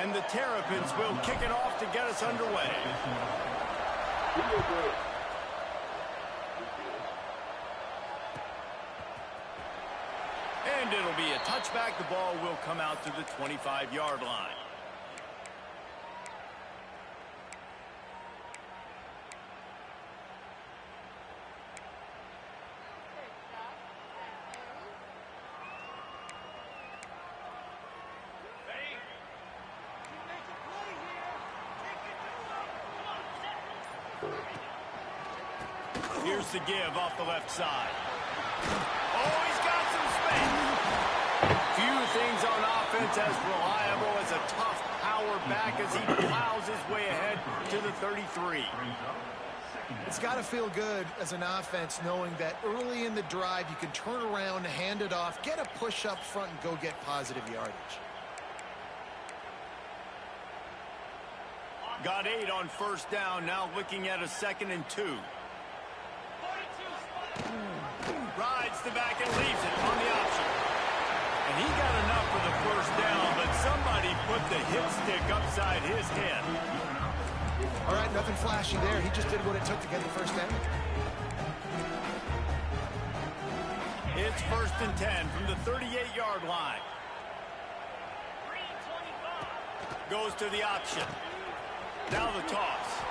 And the Terrapins will kick it off to get us underway. And it'll be a touchback. The ball will come out to the 25-yard line. Here's the give off the left side. Oh, he's got some space. Few things on offense as reliable as a tough power back as he plows his way ahead to the 33. It's got to feel good as an offense knowing that early in the drive you can turn around, hand it off, get a push up front, and go get positive yardage. Got 8 on first down, now looking at a 2nd and 2. Rides the back and leaves it on the option. And he got enough for the first down, but somebody put the hit stick upside his head. All right, nothing flashy there. He just did what it took to get the first down. It's 1st and 10 from the 38-yard line. Goes to the option. Now the toss.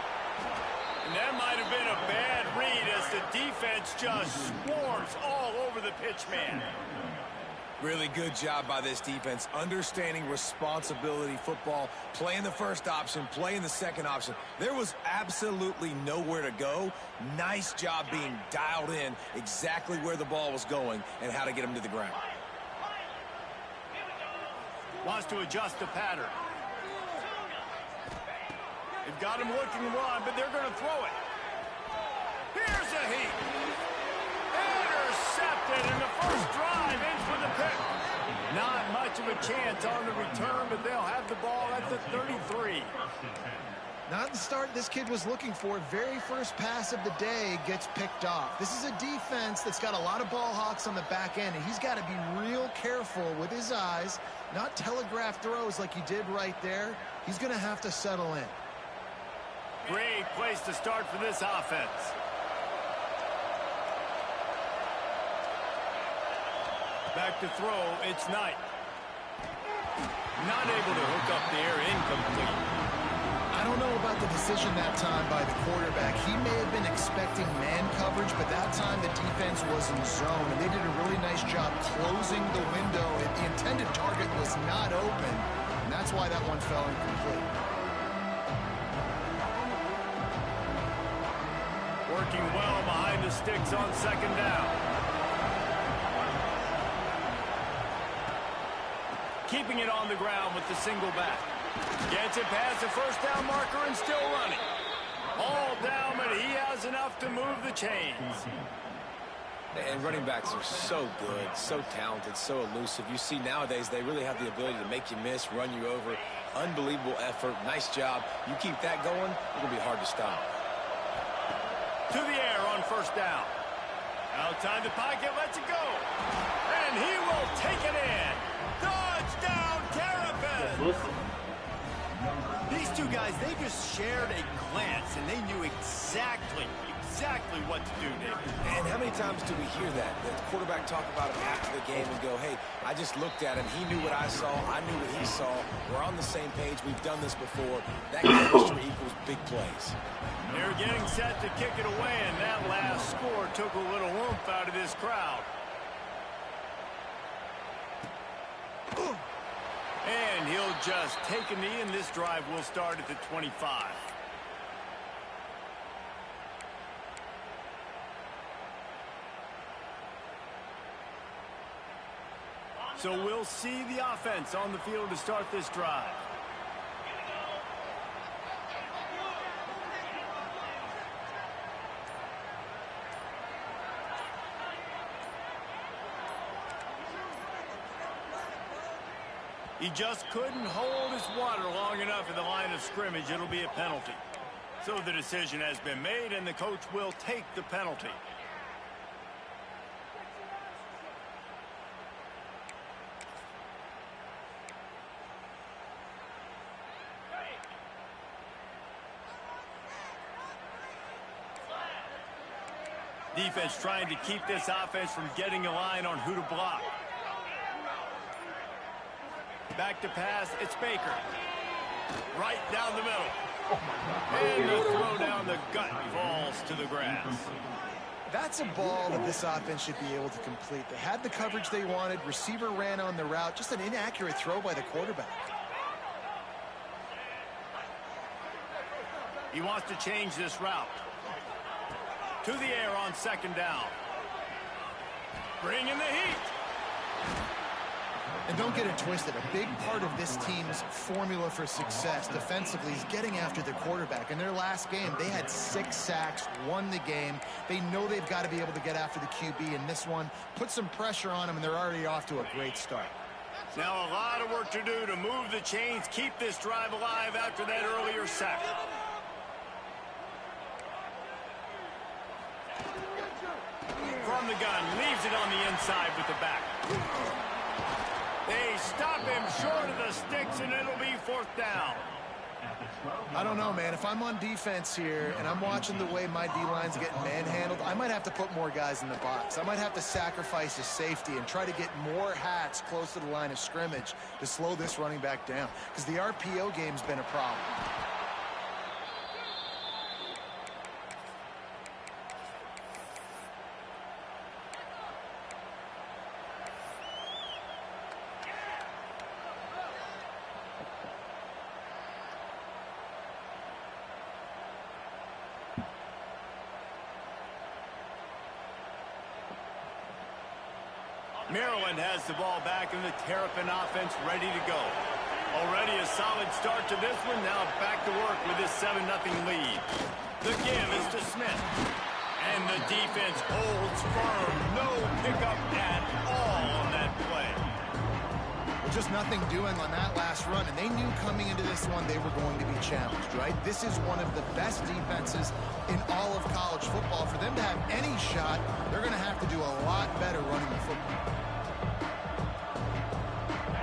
And that might have been a bad read as the defense just swarms all over the pitch man. Really good job by this defense, understanding responsibility football, playing the first option, playing the second option. There was absolutely nowhere to go. Nice job being dialed in exactly where the ball was going and how to get him to the ground. Wants to adjust the pattern. They've got him looking to run, but they're going to throw it. Here's a heat. Intercepted in the first drive in for the pick. Not much of a chance on the return, but they'll have the ball at the 33. Not the start this kid was looking for. Very first pass of the day gets picked off. This is a defense that's got a lot of ball hawks on the back end, and he's got to be real careful with his eyes, not telegraph throws like he did right there. He's going to have to settle in. Great place to start for this offense. Back to throw, it's Knight. Not able to hook up there, incomplete. I don't know about the decision that time by the quarterback. He may have been expecting man coverage, but that time the defense was in zone, and they did a really nice job closing the window. The intended target was not open, and that's why that one fell incomplete. Working well behind the sticks on 2nd down. Keeping it on the ground with the single back. Gets it past the first down marker and still running. All down, but he has enough to move the chains. And running backs are so good, so talented, so elusive. You see nowadays they really have the ability to make you miss, run you over. Unbelievable effort. Nice job. You keep that going, it's going to be hard to stop. To the air on first down. Outside the pocket, lets it go. And he will take it in. Touchdown, Terrapins! These two guys, they just shared a glance, and they knew exactly what to do, David. And how many times do we hear that? The quarterback talk about him after the game and go, hey, I just looked at him. He knew what I saw. I knew what he saw. We're on the same page. We've done this before. That chemistry equals big plays. They're getting set to kick it away, and that last score took a little oomph out of this crowd. And he'll just take a knee, and this drive will start at the 25. So we'll see the offense on the field to start this drive. He just couldn't hold his water long enough in the line of scrimmage. It'll be a penalty. So the decision has been made, and the coach will take the penalty. Defense trying to keep this offense from getting a line on who to block. Back to pass, it's Baker. Right down the middle. And the throw down the gut falls to the grass. That's a ball that this offense should be able to complete. They had the coverage they wanted. Receiver ran on the route. Just an inaccurate throw by the quarterback. He wants to change this route. To the air on second down. Bring in the heat. And don't get it twisted. A big part of this team's formula for success defensively is getting after the quarterback. In their last game, they had 6 sacks, won the game. They know they've got to be able to get after the QB in this one. Put some pressure on them, and they're already off to a great start. Now a lot of work to do to move the chains, keep this drive alive after that earlier sack. From the gun, leaves it on the inside with the back. They stop him short of the sticks, and it'll be 4th down. I don't know, man. If I'm on defense here and I'm watching the way my D-line's getting manhandled, I might have to put more guys in the box. I might have to sacrifice his safety and try to get more hats close to the line of scrimmage to slow this running back down, because the RPO game's been a problem. Maryland has the ball back, and the Terrapin offense ready to go. Already a solid start to this one. Now back to work with this 7-0 lead. The give is to Smith. And the defense holds firm. No pickup at all on that play. Well, just nothing doing on that last run, and they knew coming into this one they were going to be challenged, right? This is one of the best defenses in all of college football. For them to have any shot, they're going to have to do a lot better running the football.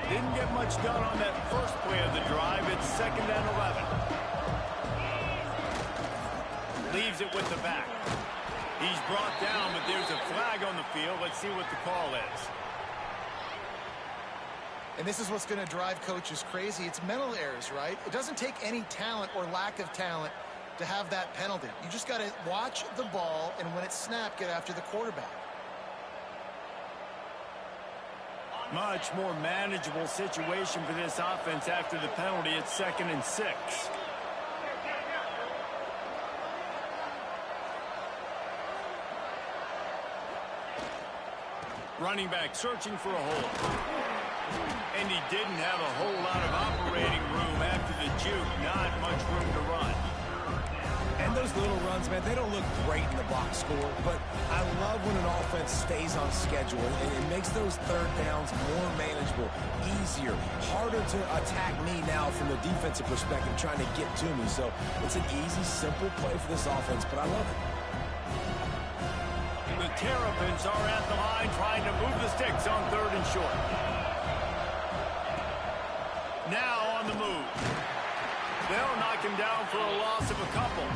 Didn't get much done on that first play of the drive. It's 2nd and 11. Leaves it with the back. He's brought down, but there's a flag on the field. Let's see what the call is. And this is what's going to drive coaches crazy. It's mental errors, right? It doesn't take any talent or lack of talent to have that penalty. You just got to watch the ball, and when it's snapped, get after the quarterback. Much more manageable situation for this offense after the penalty. It's 2nd and 6. Running back searching for a hole. And he didn't have a whole lot of operating room after the juke. Not much room to run. And those little runs, man, they don't look great in the box score, but I love when an offense stays on schedule, and it makes those 3rd downs more manageable, easier, harder to attack me now from the defensive perspective, trying to get to me. So it's an easy, simple play for this offense, but I love it. The Terrapins are at the line trying to move the sticks on 3rd and short. Now on the move. They'll knock him down for a loss of a couple.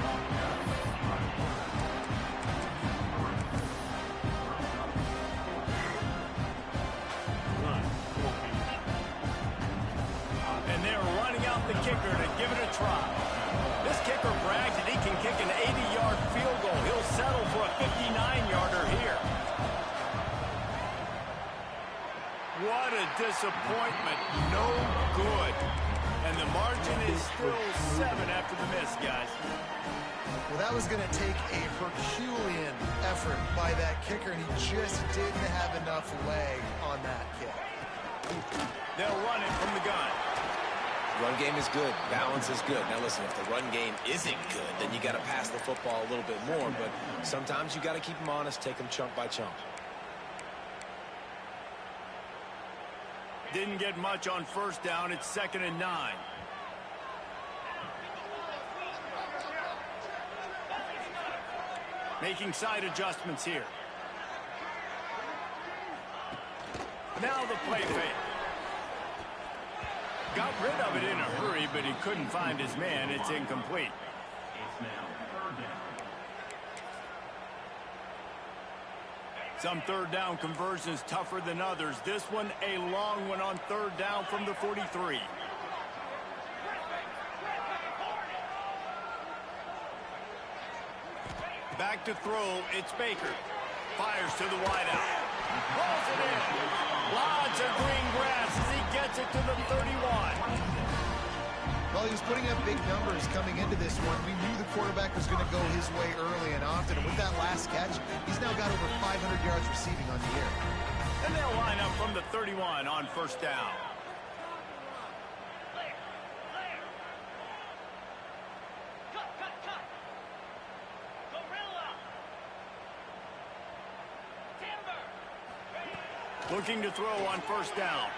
And they're running out the kicker to give it a try. This kicker brags that he can kick an 80-yard field goal. He'll settle for a 59-yarder here. What a disappointment. No good. And the margin is still 7 after the miss, guys. Well, that was going to take a Herculean effort by that kicker, and he just didn't have enough leg on that kick. They'll run it from the gun. Run game is good. Balance is good. Now, listen, if the run game isn't good, then you got to pass the football a little bit more. But sometimes you got to keep them honest, take them chunk by chunk. Didn't get much on 1st down. It's 2nd and 9. Making side adjustments here. Now the play fake. Got rid of it in a hurry, but he couldn't find his man. It's incomplete. Some third down conversions tougher than others. This one a long one on third down from the 43. Back to throw, it's Baker. Fires to the wideout. Rolls it in. Lots of green grass as he gets it to the 31. Well, he was putting up big numbers coming into this one. We knew the quarterback was going to go his way early and often. And with that last catch, he's now got over 500 yards receiving on the year. And they'll line up from the 31 on first down. Looking to throw on first down.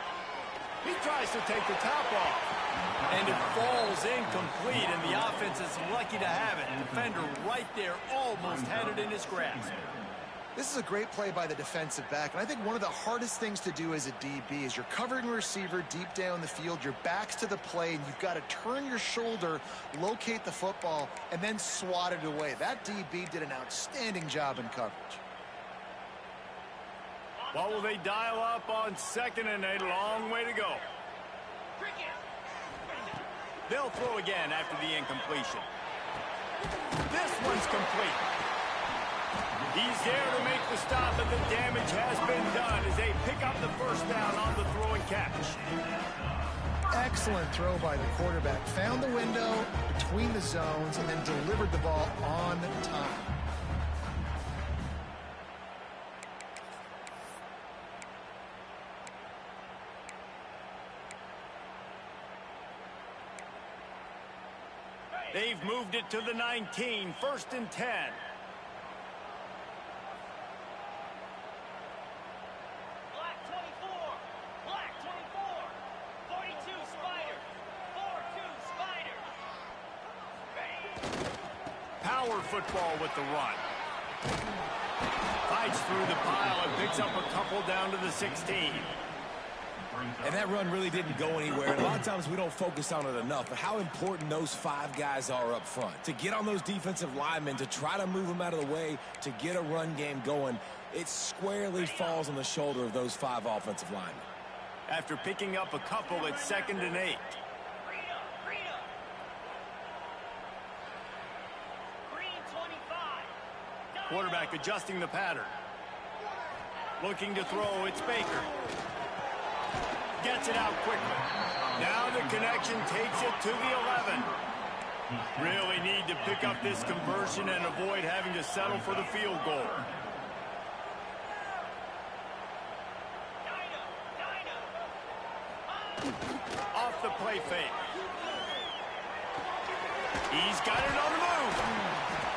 He tries to take the top off. And it falls incomplete, and the offense is lucky to have it. Defender right there almost had it in his grasp. This is a great play by the defensive back, and I think one of the hardest things to do as a DB is you're covering a receiver deep down the field, your back's to the play, and you've got to turn your shoulder, locate the football, and then swat it away. That DB did an outstanding job in coverage. What will they dial up on second and a long way to go? They'll throw again after the incompletion. This one's complete. He's there to make the stop, but the damage has been done as they pick up the first down on the throw and catch. Excellent throw by the quarterback. Found the window between the zones and then delivered the ball on time. They've moved it to the 19, first and 10. Black 24, Black 24, 42 Spider, 4-2 Spider. Power football with the run. Fights through the pile and picks up a couple down to the 16. And that run really didn't go anywhere. And a lot of times we don't focus on it enough, but how important those 5 guys are up front. To get on those defensive linemen, to try to move them out of the way, to get a run game going, it squarely falls on the shoulder of those 5 offensive linemen. After picking up a couple, it's second and 8. Green 25. Quarterback adjusting the pattern. Looking to throw, it's Baker. Gets it out quickly. Now the connection takes it to the 11. Really need to pick up this conversion and avoid having to settle for the field goal. Off the play fake. He's got it on the move.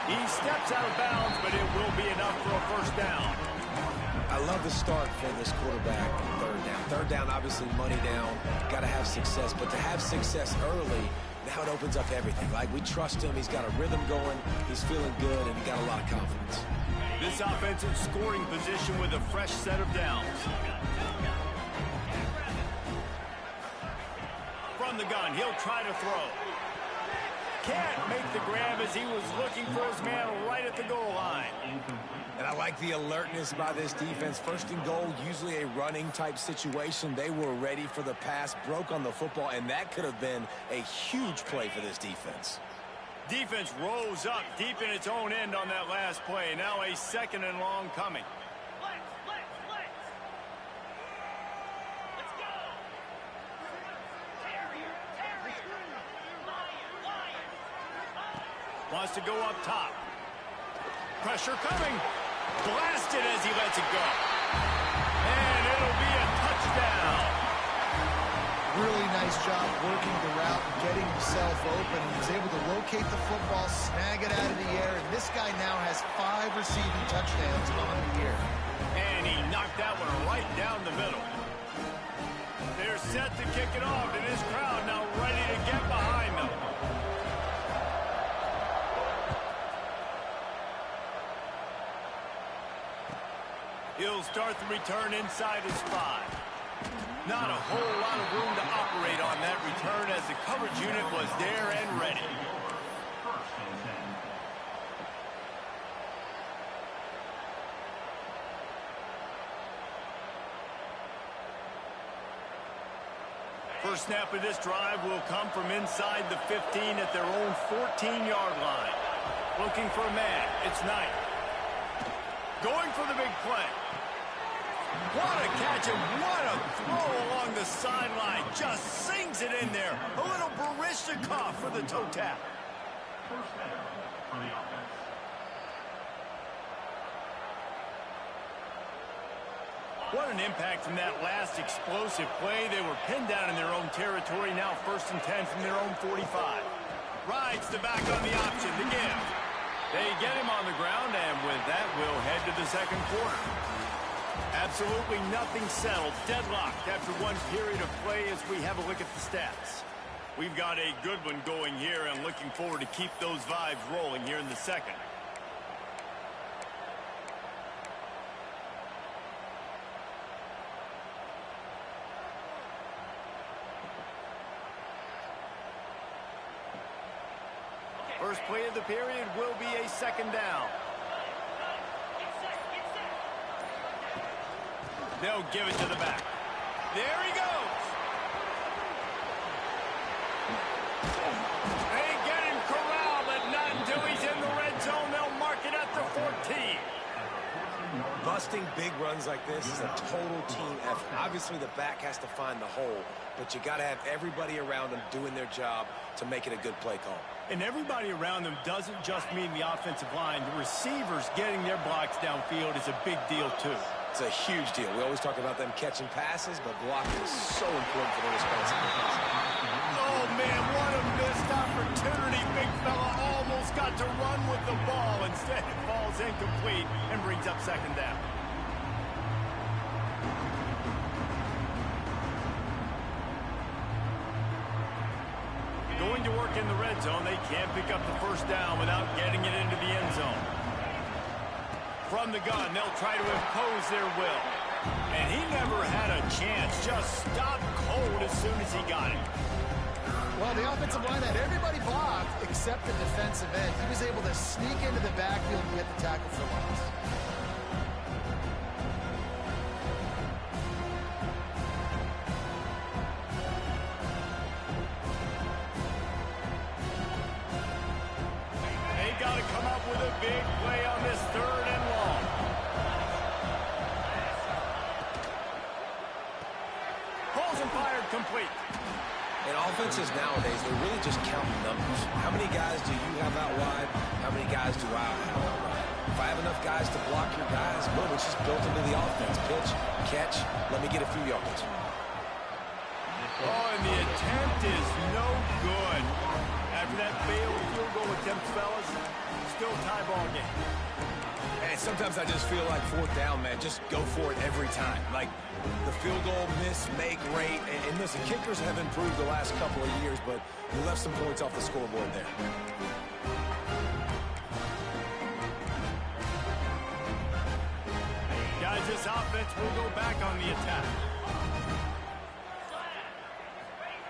He steps out of bounds, but it will be enough for a first down. I love the start for this quarterback on third down. Third down, obviously money down. Got to have success. But to have success early, now it opens up everything. Like, we trust him. He's got a rhythm going. He's feeling good, and he got a lot of confidence. This offensive scoring position with a fresh set of downs. From the gun, he'll try to throw. Can't make the grab as he was looking for his man right at the goal line. And I like the alertness by this defense. First and goal, usually a running type situation. They were ready for the pass, broke on the football, and that could have been a huge play for this defense. Defense rose up deep in its own end on that last play. Now a second and long coming. Let's go. Terrier. Lion. Wants to go up top. Pressure coming. Blasted as he lets it go. And it'll be a touchdown. Really nice job working the route and getting himself open. He was able to locate the football, snag it out of the air, and this guy now has 5 receiving touchdowns on the year. And he knocked that one right down the middle. They're set to kick it off, and this crowd now ready to get behind them. He'll start the return inside his 5. Not a whole lot of room to operate on that return as the coverage unit was there and ready. First snap of this drive will come from inside the 15 at their own 14-yard line. Looking for a man. It's Knight. Going for the big play. What a catch and what a throw along the sideline. Just sings it in there. A little Barishnikov for the toe tap. What an impact from that last explosive play. They were pinned down in their own territory. Now 1st and 10 from their own 45. Rides the back on the option to give. They get him on the ground, and with that, we'll head to the second quarter. Absolutely nothing settled. Deadlocked after one period of play as we have a look at the stats. We've got a good one going here, and looking forward to keep those vibes rolling here in the second. First play of the period will be a second down. They'll give it to the back. There he goes. They get him corralled, but not until he's in the red zone. They'll mark it at the 14. Busting big runs like this is a total team effort. Obviously, the back has to find the hole, but you got to have everybody around them doing their job to make it a good play call. And everybody around them doesn't just mean the offensive line. The receivers getting their blocks downfield is a big deal, too. It's a huge deal. We always talk about them catching passes, but blocking is so important for their responsibilities. Oh, man, what a missed opportunity. Big fella almost got to run with the ball. Instead, it falls incomplete and brings up second down. Going to work in the red zone. They can't pick up the first down without getting it into the end zone. From the gun, they'll try to impose their will. And he never had a chance. Just stopped cold as soon as he got it. Well, the offensive line had everybody blocked except the defensive end. He was able to sneak into the backfield and get the tackle for loss. They got to come up with a big play on this 3rd and long. Pulls and fired complete. And offenses nowadays, they're really just counting numbers. How many guys do you have out wide? How many guys do I have out wide? If I have enough guys to block your guys, boom, it's just built into the offense. Pitch, catch, let me get a few yards. Oh, and the attempt is no good. After that failed field goal attempt, fellas, still tie ball game. And sometimes I just feel like 4th down, man, just go for it every time. Like, the field goal miss, make, rate, and listen, kickers have improved the last couple of years, but you left some points off the scoreboard there. Guys, this offense will go back on the attack.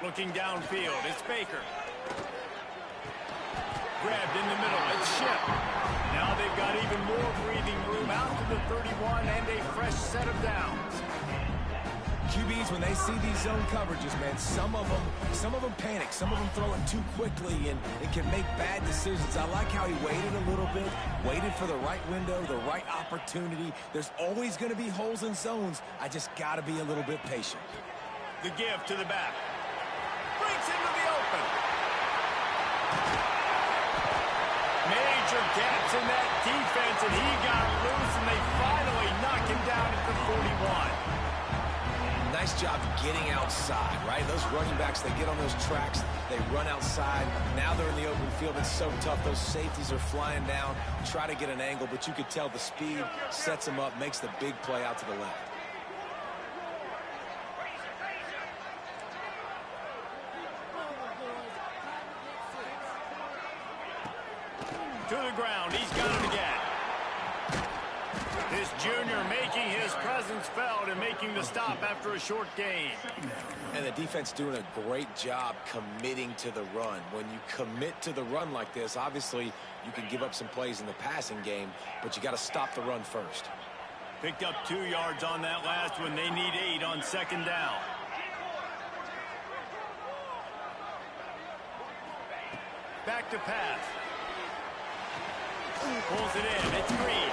Looking downfield, it's Baker. Grabbed in the middle, it's Ship. Now they've got even more breathing room out to the 31 and a fresh set of downs. QBs, when they see these zone coverages, man, some of them panic. Some of them throw it too quickly, and it can make bad decisions. I like how he waited a little bit, waited for the right window, the right opportunity. There's always going to be holes in zones. I just got to be a little bit patient. The give to the back. Breaks into the open. Major gaps in that defense, and he got loose, and they finally knock him down at the 41. Nice job getting outside, right? Those running backs, they get on those tracks, they run outside. Now they're in the open field. It's so tough. Those safeties are flying down, try to get an angle, but you could tell the speed sets them up, makes the big play out to the left. To the ground, he's got him again. This junior making his presence felt and making the stop after a short gain. And the defense doing a great job committing to the run. When you commit to the run like this, obviously you can give up some plays in the passing game, but you got to stop the run first. Picked up 2 yards on that last one. They need 8 on second down. Back to pass. Pulls it in. It's Green.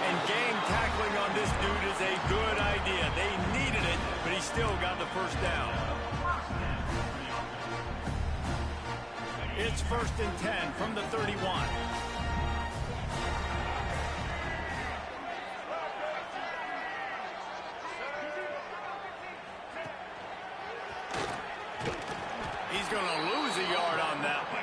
And game tackling on this dude is a good idea. They needed it, but he still got the first down. It's 1st and 10 from the 31. He's going to lose a yard on that one.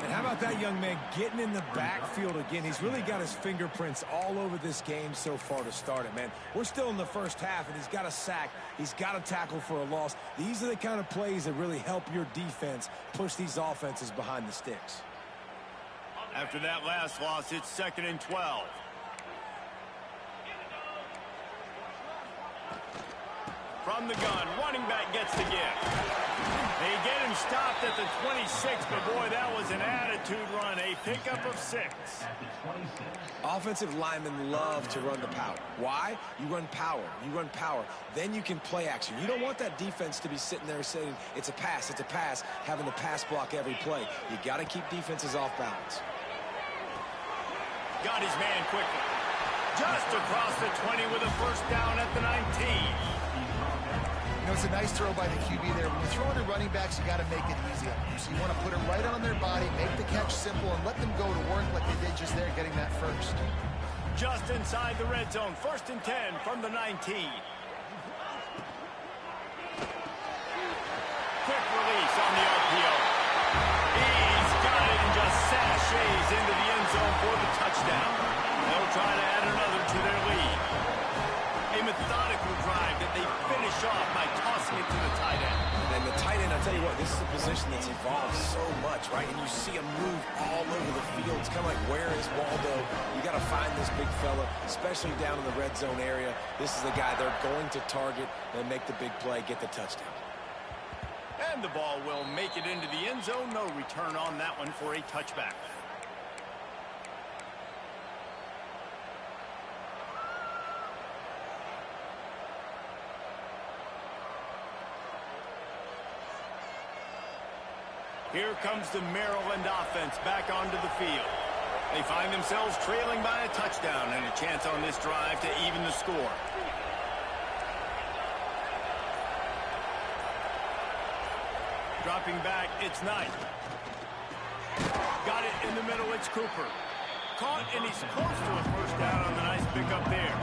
And how about that young man getting in the backfield again? He's really got his fingerprints all over this game so far to start it, man. We're still in the first half, and he's got a sack. He's got a tackle for a loss. These are the kind of plays that really help your defense push these offenses behind the sticks. After that last loss, it's 2nd and 12. From the gun, running back gets the gift. They get him stopped at the 26, but boy, that was an attitude run, a pickup of 6. Offensive linemen love to run the power. Why? You run power. You run power. Then you can play action. You don't want that defense to be sitting there saying, it's a pass, having to pass block every play. You got to keep defenses off balance. Got his man quickly. Just across the 20 with a first down at the 19. You know, it's a nice throw by the QB there. When you're throwing to running backs, you got to make it easy on them. So you want to put it right on their body, make the catch simple, and let them go to work like they did just there, getting that first. Just inside the red zone, 1st and 10 from the 19. Quick release on the RPO. He's got it and just sashays into the end zone for the touchdown. They'll try to add another to their lead. A methodical drive that they finish off by tossing it to the tight end. And the tight end, I'll tell you what, this is a position that's evolved so much, right? And you see him move all over the field. It's kind of like, where is Waldo? You got to find this big fella, especially down in the red zone area. This is the guy they're going to target and make the big play, get the touchdown. And the ball will make it into the end zone. No return on that one for a touchback. Here comes the Maryland offense back onto the field. They find themselves trailing by a touchdown and a chance on this drive to even the score. Dropping back, it's Knight. Got it in the middle, it's Cooper. Caught, and he's close to a first down on the nice pickup there.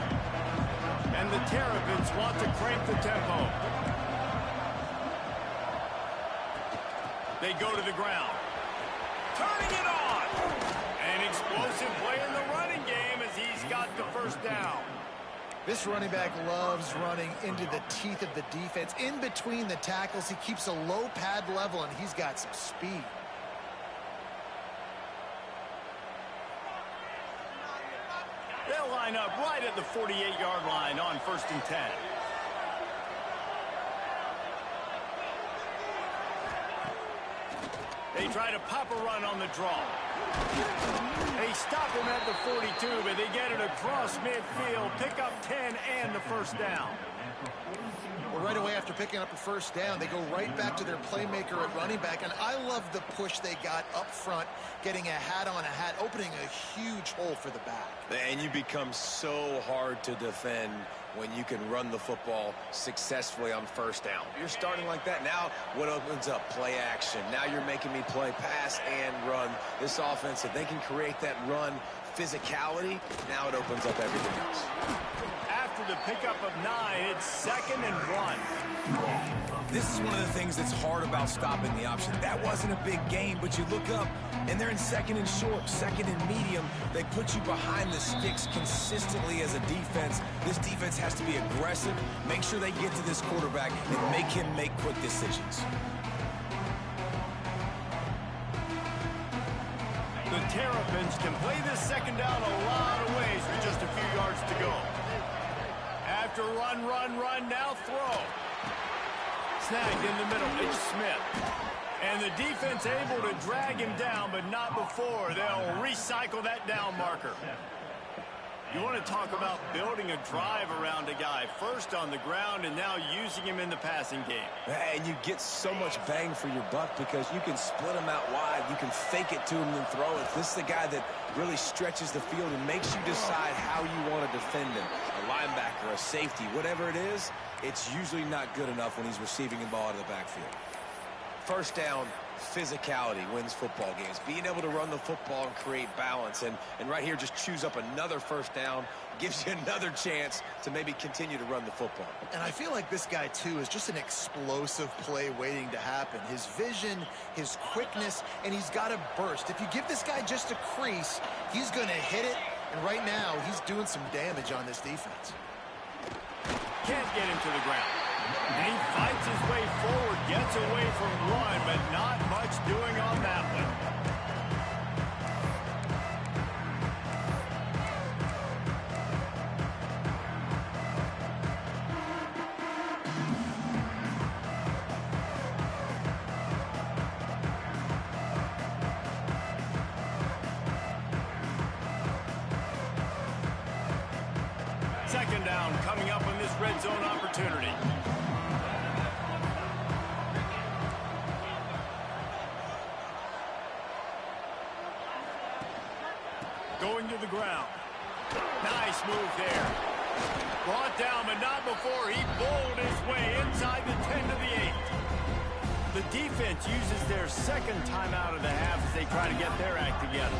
And the Terrapins want to crank the tempo. They go to the ground. Turning it on. An explosive play in the running game as he's got the first down. This running back loves running into the teeth of the defense. In between the tackles, he keeps a low pad level, and he's got some speed. They'll line up right at the 48-yard line on 1st and 10. They try to pop a run on the draw. They stop him at the 42, but they get it across midfield, pick up 10 and the first down. Well, right away after picking up a first down, they go right back to their playmaker at running back, and I love the push they got up front, getting a hat on a hat, opening a huge hole for the back. And you become so hard to defend when you can run the football successfully on first down. You're starting like that. Now what opens up? Play action. Now you're making me play pass and run. This offense, if they can create that run physicality, now it opens up everything else. After the pickup of 9, it's 2nd and 1. This is one of the things that's hard about stopping the option. That wasn't a big gain, but you look up, and they're in 2nd and short, 2nd and medium. They put you behind the sticks consistently as a defense. This defense has to be aggressive, make sure they get to this quarterback, and make him make quick decisions. The Terrapins can play this second down a lot of ways with just a few yards to go. After run, now throw. Snagged in the middle, it's Smith. And the defense able to drag him down, but not before. They'll recycle that down marker. You want to talk about building a drive around a guy. First on the ground and now using him in the passing game. And you get so much bang for your buck because you can split him out wide. You can fake it to him and throw it. This is the guy that really stretches the field and makes you decide how you want to defend him. A linebacker, a safety, whatever it is, it's usually not good enough when he's receiving the ball out of the backfield. First down, physicality wins football games. Being able to run the football and create balance. And right here, just choose up another first down. Gives you another chance to maybe continue to run the football. And I feel like this guy, too, is just an explosive play waiting to happen. His vision, his quickness, and he's got a burst. If you give this guy just a crease, he's going to hit it. And right now, he's doing some damage on this defense. Can't get him to the ground. And he fights his way forward, gets away from one, but not much doing on that one. Second down coming up on this red zone opportunity. Going to the ground. Nice move there. Brought down, but not before he bowled his way inside the 10 to the 8. The defense uses their second timeout of the half as they try to get their act together.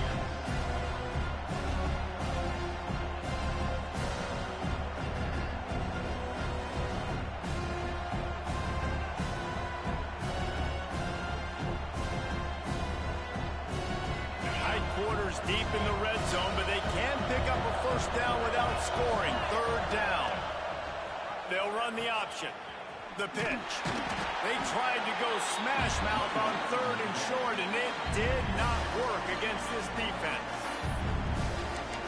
Deep in the red zone, but they can pick up a first down without scoring. Third down. They'll run the option. The pitch. They tried to go smash mouth on third and short, and it did not work against this defense.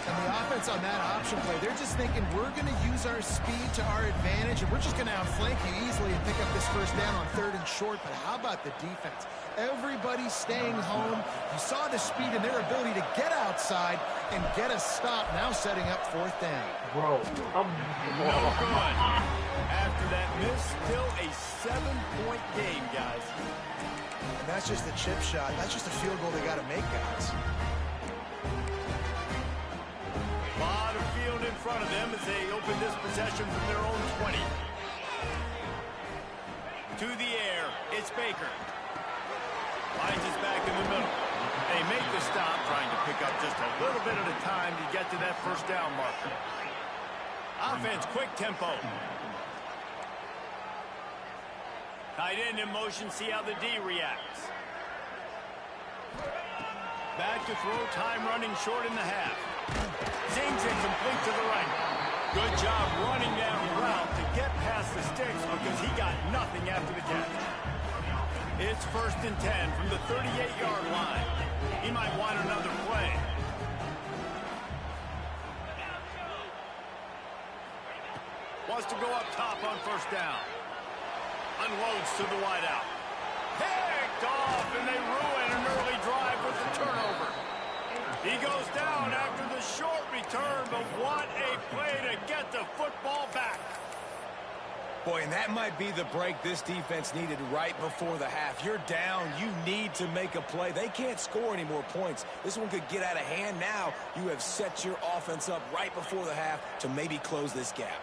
And the offense on that option play, they're just thinking we're going to use our speed to our advantage, and we're just going to outflank you easily and pick up this first down on third and short. But how about the defense? Everybody staying home. You saw the speed and their ability to get outside and get a stop, now setting up fourth down. Bro, no good. After that miss, still a 7-point game, guys. And that's just a chip shot. That's just a field goal they got to make, guys. A lot of field in front of them as they open this possession from their own 20. To the air, it's Baker. Finds his back in the middle. They make the stop, trying to pick up just a little bit at a time to get to that first down marker. Offense, quick tempo. Tight end in motion, see how the D reacts. Back to throw, time running short in the half. Zings it complete to the right. Good job running that route to get past the sticks because he got nothing after the catch. It's first and 10 from the 38-yard line. He might want another play. Wants to go up top on first down. Unloads to the wideout. Picked off, and they ruin an early drive with the turnover. He goes down after the short return, but what a play to get the football back. Boy, and that might be the break this defense needed right before the half. You're down. You need to make a play. They can't score any more points. This one could get out of hand now. You have set your offense up right before the half to maybe close this gap.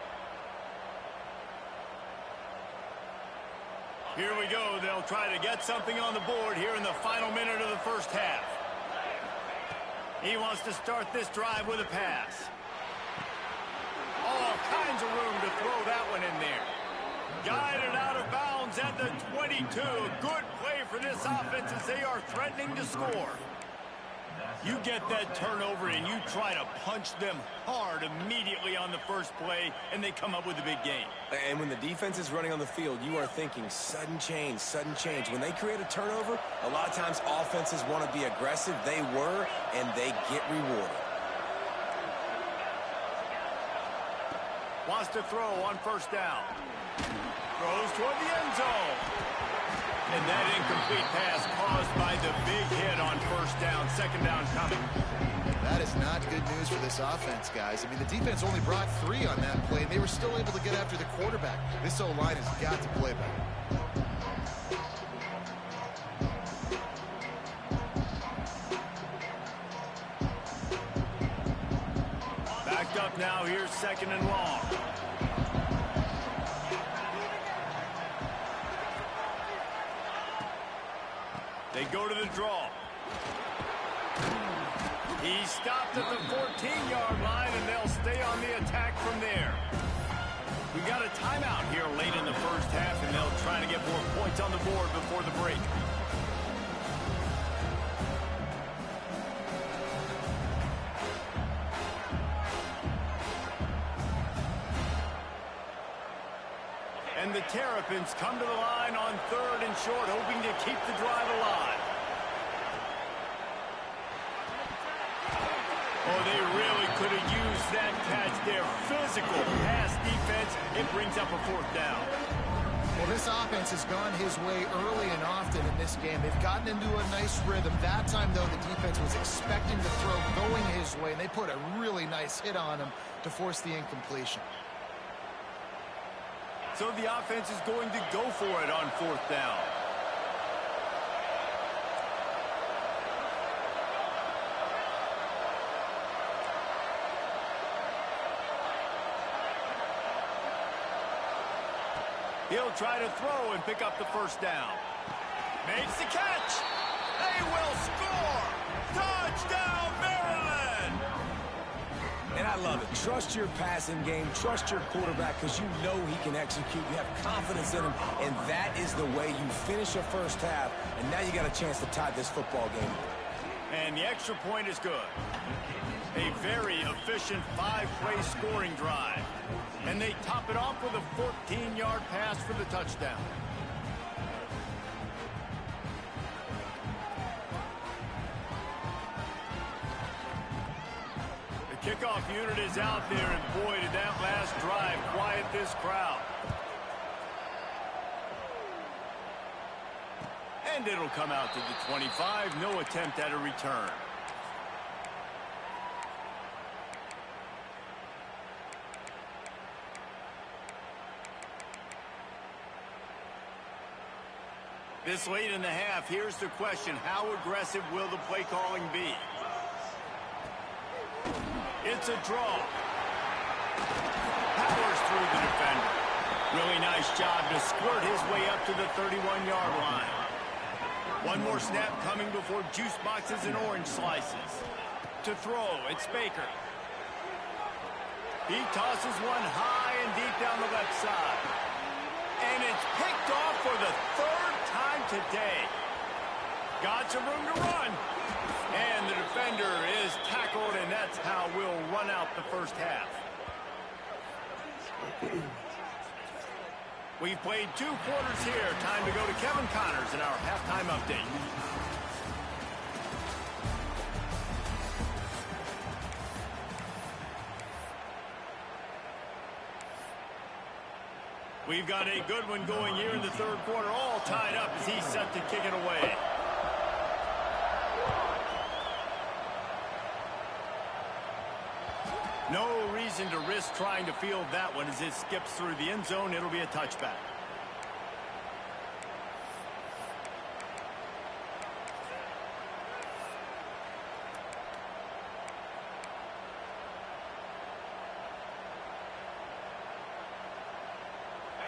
Here we go. They'll try to get something on the board here in the final minute of the first half. He wants to start this drive with a pass. All kinds of room to throw that one in there. Guided out of bounds at the 22. Good play for this offense as they are threatening to score. You get that turnover and you try to punch them hard immediately on the first play, and they come up with a big gain. And when the defense is running on the field, you are thinking sudden change, sudden change. When they create a turnover, a lot of times offenses want to be aggressive. They were, and they get rewarded. Wants to throw on first down. Throws toward the end zone. And that incomplete pass caused by the big hit on first down. Second down coming. That is not good news for this offense, guys. I mean, the defense only brought 3 on that play, and they were still able to get after the quarterback. This O-line has got to play better. Backed up now. Here's second and long. They go to the draw. He stopped at the 14-yard line, and they'll stay on the attack from there. We got a timeout here late in the first half, and they'll try to get more points on the board before the break. And the Terrapins come to the line on 3rd and short, hoping to keep the drive alive. Oh, they really could have used that catch there. Physical pass defense. It brings up a 4th down. Well, this offense has gone his way early and often in this game. They've gotten into a nice rhythm. That time, though, the defense was expecting the throw going his way, and they put a really nice hit on him to force the incompletion. So the offense is going to go for it on 4th down. He'll try to throw and pick up the first down. Makes the catch. They will score. Touchdown, Maryland. And I love it. Trust your passing game. Trust your quarterback because you know he can execute. You have confidence in him, and that is the way you finish your first half. And now you got a chance to tie this football game. And the extra point is good. A very efficient 5-play scoring drive. And they top it off with a 14-yard pass for the touchdown. The kickoff unit is out there, and boy, did that last drive quiet this crowd. And it'll come out to the 25. No attempt at a return. This late in the half, here's the question. How aggressive will the play calling be? It's a draw. Powers through the defender. Really nice job to squirt his way up to the 31-yard line. One more snap coming before juice boxes and orange slices. To throw, it's Baker. He tosses one high and deep down the left side. And it's picked off for the 3rd time today. Got some room to run. And the defender is tackled, and that's how we'll run out the first half. We've played 2 quarters here. Time to go to Kevin Connors in our halftime update. We've got a good one going here in the 3rd quarter, all tied up as he's set to kick it away. No reason to risk trying to field that one as it skips through the end zone. It'll be a touchback.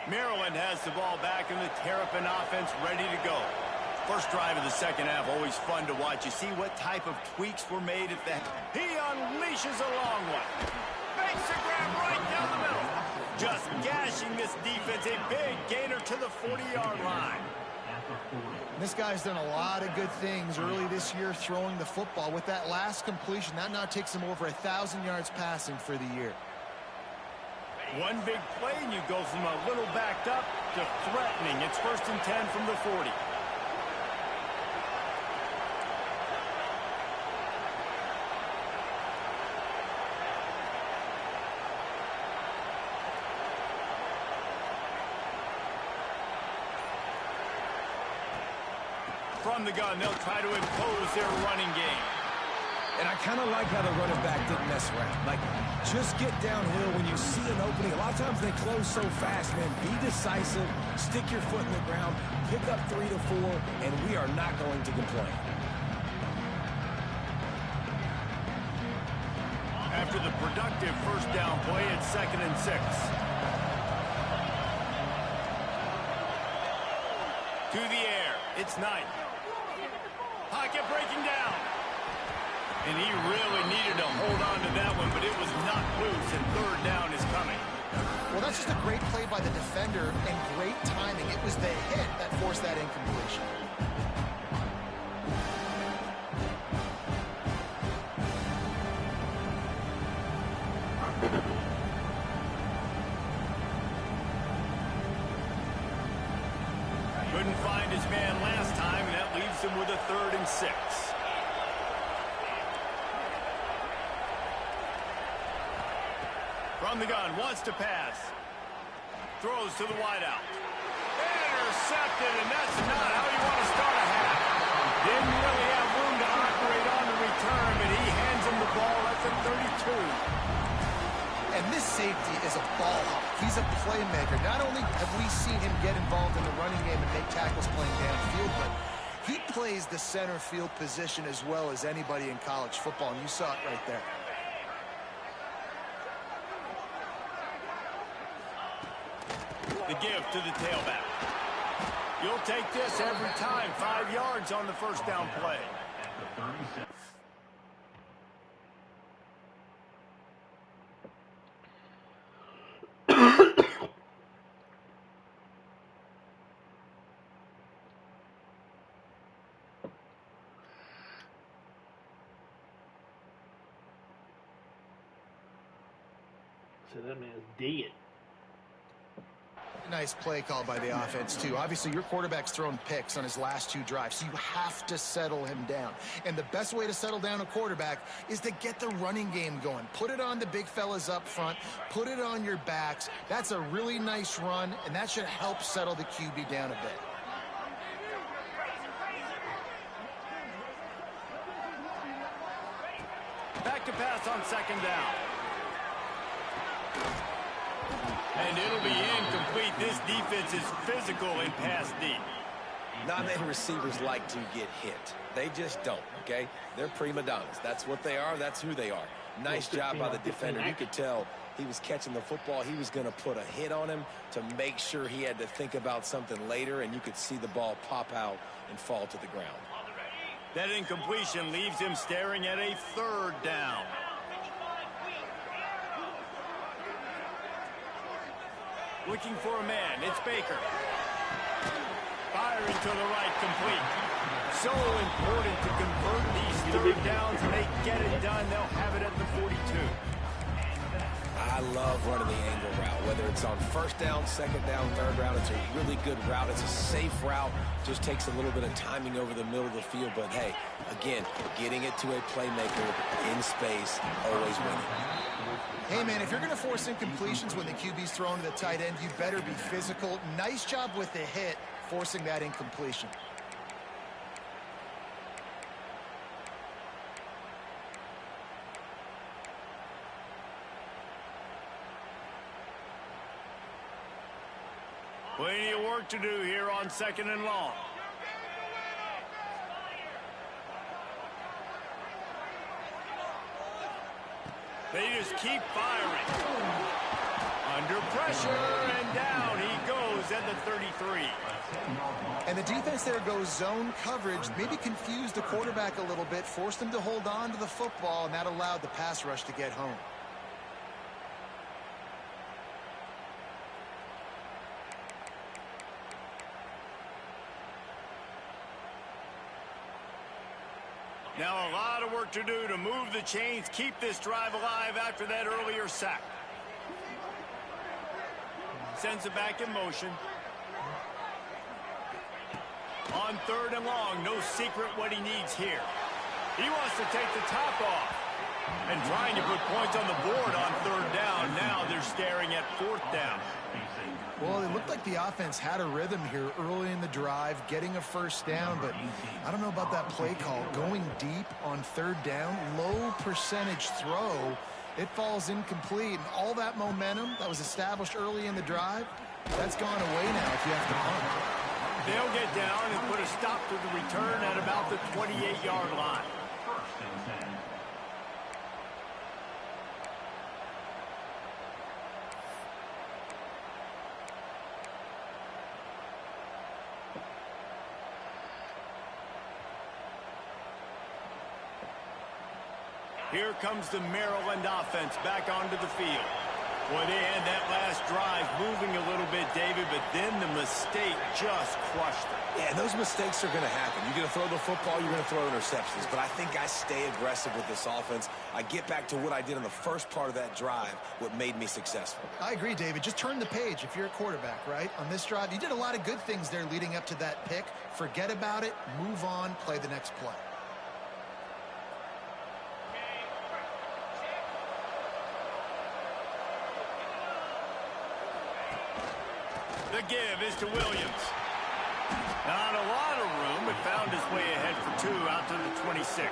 Maryland has the ball back, and the Terrapin offense ready to go. First drive of the second half, always fun to watch. You see what type of tweaks were made at that. He unleashes a long one. Makes a grab right down the middle. Just gashing this defense. A big gainer to the 40-yard line. This guy's done a lot of good things early this year throwing the football. With that last completion, that now takes him over 1,000 yards passing for the year. One big play, and you go from a little backed up to threatening. It's 1st and 10 from the 40. From the gun, they'll try to impose their running game. And I kind of like how the running back didn't mess around. Like, just get downhill when you see an opening. A lot of times they close so fast, man. Be decisive, stick your foot in the ground, pick up 3 to 4, and we are not going to complain. After the productive first down play, it's 2nd and 6. To the air, it's Knight. Pocket breaking down. And he really needed to hold on to that one, but it was not loose, and 3rd down is coming. Well, that's just a great play by the defender and great timing. It was the hit that forced that incompletion. Couldn't find his man last time, and that leaves him with a 3rd and 6. From the gun, wants to pass. Throws to the wideout. Intercepted, and that's not how you want to start a half. Didn't really have room to operate on the return, but he hands him the ball at the 32. And this safety is a ball hawk. He's a playmaker. Not only have we seen him get involved in the running game and make tackles playing downfield, but he plays the center field position as well as anybody in college football, and you saw it right there. The give to the tailback. You'll take this every time. 5 yards on the first down play. So that man's dead. Nice play call by the offense, too. Obviously, your quarterback's thrown picks on his last 2 drives, so you have to settle him down. And the best way to settle down a quarterback is to get the running game going. Put it on the big fellas up front. Put it on your backs. That's a really nice run, and that should help settle the QB down a bit. Back to pass on 2nd down. And it'll be incomplete. This defense is physical in pass deep. Not many receivers like to get hit. They just don't, okay? They're prima donnas. That's what they are. That's who they are. Nice job by the defender. You could tell he was catching the football. He was going to put a hit on him to make sure he had to think about something later, and you could see the ball pop out and fall to the ground. That incompletion leaves him staring at a 3rd down. Looking for a man. It's Baker. Firing to the right, complete. So important to convert these 3rd downs, and they get it done. They'll have it at the 42. I love running the angle route, whether it's on 1st down, 2nd down, 3rd route. It's a really good route. It's a safe route. Just takes a little bit of timing over the middle of the field. But, hey, again, getting it to a playmaker in space, always winning. Hey, man, if you're going to force incompletions when the QB's thrown to the tight end, you better be physical. Nice job with the hit, forcing that incompletion. Plenty of work to do here on 2nd and long. They just keep firing. Under pressure, and down he goes at the 33. And the defense there goes zone coverage, maybe confused the quarterback a little bit, forced him to hold on to the football, and that allowed the pass rush to get home. Now a lot of work to do to move the chains, keep this drive alive after that earlier sack. Sends it back in motion. On 3rd and long, no secret what he needs here. He wants to take the top off. And trying to put points on the board on third down. Now they're staring at fourth down. Well, it looked like the offense had a rhythm here early in the drive, getting a first down, but I don't know about that play call. Going deep on third down, low percentage throw, it falls incomplete. And all that momentum that was established early in the drive, that's gone away now if you have to punt. They'll get down and put a stop to the return at about the 28-yard line. Here comes the Maryland offense back onto the field. Boy, they had that last drive moving a little bit, David, but then the mistake just crushed them. Yeah, those mistakes are going to happen. You're going to throw the football, you're going to throw interceptions. But I think I stay aggressive with this offense. I get back to what I did in the first part of that drive, what made me successful. I agree, David. Just turn the page if you're a quarterback, right? On this drive, you did a lot of good things there leading up to that pick. Forget about it, move on, play the next play. The give is to Williams. Not a lot of room, but found his way ahead for two out to the 26.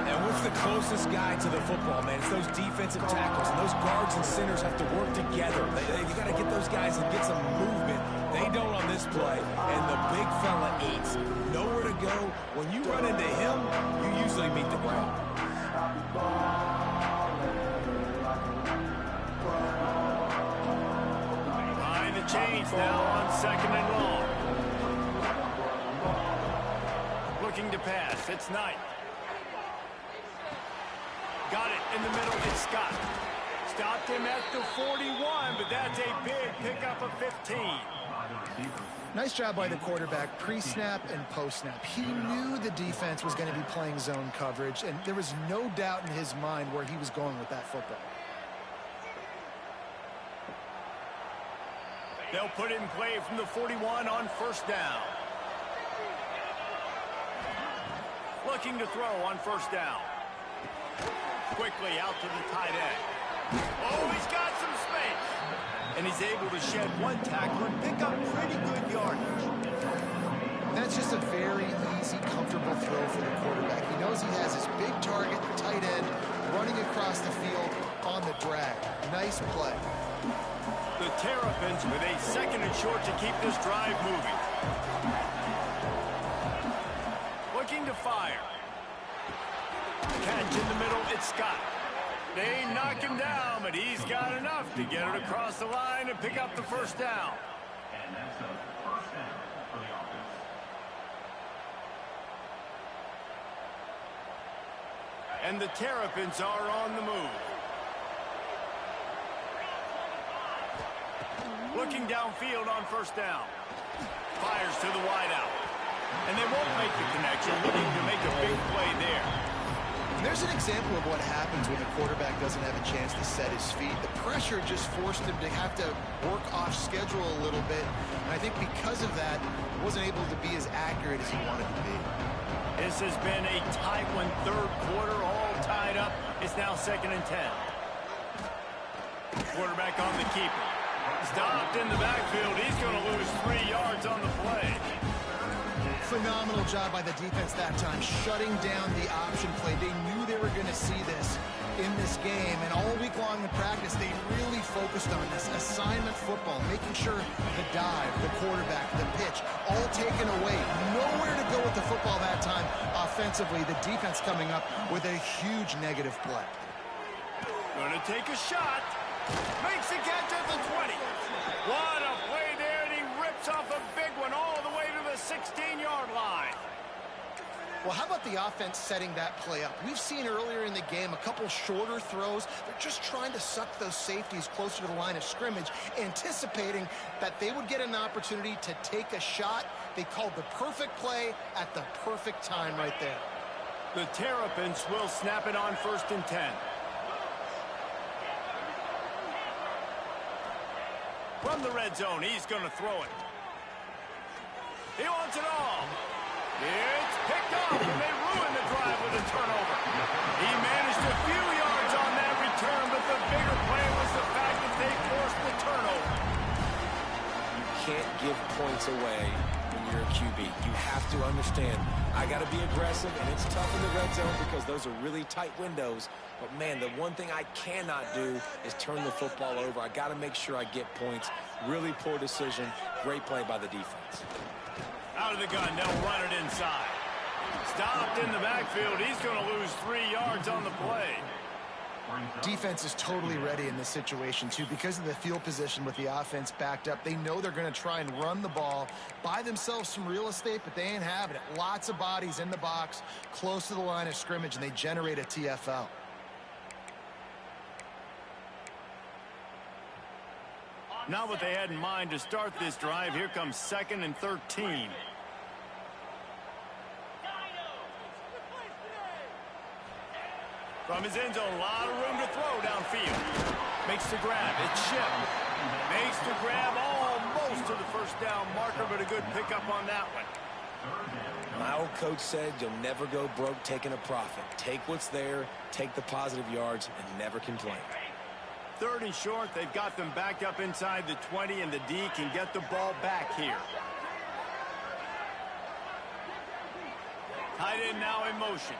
And what's the closest guy to the football, man? It's those defensive tackles, and those guards and centers have to work together. You got to get those guys and get some movement. They don't on this play, and the big fella eats. Nowhere to go. When you run into him, you usually meet the ground. Change now on second and long. Looking to pass. It's Knight. Got it in the middle. It's Scott. Stopped him at the 41, but that's a big pickup of 15. Nice job by the quarterback, pre-snap and post-snap. He knew the defense was going to be playing zone coverage, and there was no doubt in his mind where he was going with that football. They'll put it in play from the 41 on first down. Looking to throw on first down. Quickly out to the tight end. Oh, he's got some space. And he's able to shed one tackler and pick up pretty good yardage. That's just a very easy, comfortable throw for the quarterback. He knows he has his big target, the tight end, running across the field on the drag. Nice play. The Terrapins with a second and short to keep this drive moving. Looking to fire. Catch in the middle, it's Scott. They knock him down, but he's got enough to get it across the line and pick up the first down. And that's a first down for the offense. And the Terrapins are on the move. Looking downfield on first down. Fires to the wideout. And they won't make the connection, looking to make a big play there. There's an example of what happens when the quarterback doesn't have a chance to set his feet. The pressure just forced him to have to work off schedule a little bit. And I think because of that, he wasn't able to be as accurate as he wanted to be. This has been a tight one, third quarter, all tied up. It's now second and 10. Quarterback on the keeper. Stopped in the backfield. He's going to lose 3 yards on the play. Phenomenal job by the defense that time, shutting down the option play. They knew they were going to see this in this game, and all week long in practice, they really focused on this assignment football, making sure the dive, the quarterback, the pitch, all taken away. Nowhere to go with the football that time offensively. The defense coming up with a huge negative play. Going to take a shot. Makes the catch at the 20. What a play there, and he rips off a big one all the way to the 16-yard line. Well, how about the offense setting that play up? We've seen earlier in the game a couple shorter throws. They're just trying to suck those safeties closer to the line of scrimmage, anticipating that they would get an opportunity to take a shot. They called the perfect play at the perfect time right there. The Terrapins will snap it on first and 10. From the red zone, he's going to throw it. He wants it all. It's picked off, and they ruin the drive with a turnover. He managed a few yards on that return, but the bigger play was the fact that they forced the turnover. You can't give points away when you're a QB. You have to understand, I got to be aggressive, and it's tough in the red zone because those are really tight windows. But, man, the one thing I cannot do is turn the football over. I got to make sure I get points. Really poor decision. Great play by the defense. Out of the gun, they'll run it inside. Stopped in the backfield. He's going to lose 3 yards on the play. Defense is totally ready in this situation, too. Because of the field position with the offense backed up, they know they're going to try and run the ball, buy themselves some real estate, but they ain't having it. Lots of bodies in the box, close to the line of scrimmage, and they generate a TFL. Not what they had in mind to start this drive. Here comes 2nd and 13. From his end zone, a lot of room to throw downfield. Makes the grab. It's Ship. Makes the grab almost to the first down marker, but a good pickup on that one. My old coach said you'll never go broke taking a profit. Take what's there, take the positive yards, and never complain. 3rd and short. They've got them backed up inside the 20, and the D can get the ball back here. Tight end now in motion.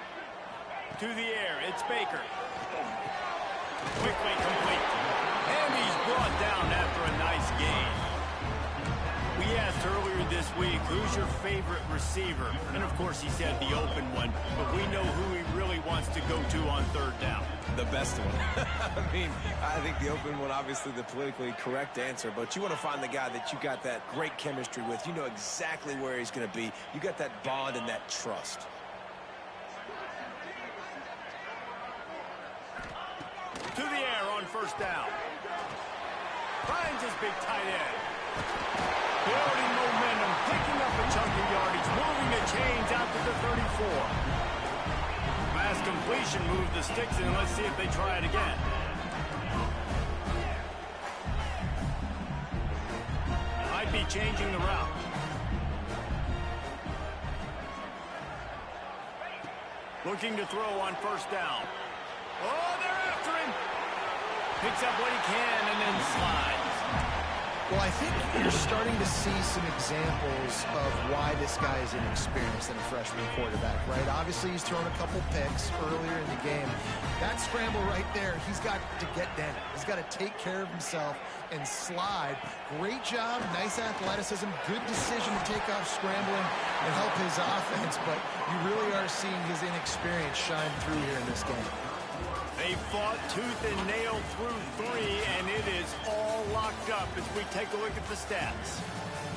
To the air, it's Baker. Quickly complete. And he's brought down after a nice gain. We asked earlier this week, who's your favorite receiver? And of course he said the open one, but we know who he really wants to go to on 3rd down. The best one. I mean, I think the open one, obviously the politically correct answer, but you want to find the guy that you got that great chemistry with. You know exactly where he's going to be. You got that bond and that trust. To the air on 1st down. Finds his big tight end. Building momentum, picking up a chunk of yardage, moving the chains out to the 34. Last completion moved the sticks in. Let's see if they try it again. Might be changing the route. Looking to throw on 1st down. Oh, they're after him. Picks up what he can and then slides. Well, I think you're starting to see some examples of why this guy is inexperienced in a freshman quarterback, right? Obviously, he's thrown a couple picks earlier in the game. That scramble right there, he's got to get down. He's got to take care of himself and slide. Great job, nice athleticism, good decision to take off scrambling and help his offense, but you really are seeing his inexperience shine through here in this game. They fought tooth and nail through 3, and it is all locked up as we take a look at the stats.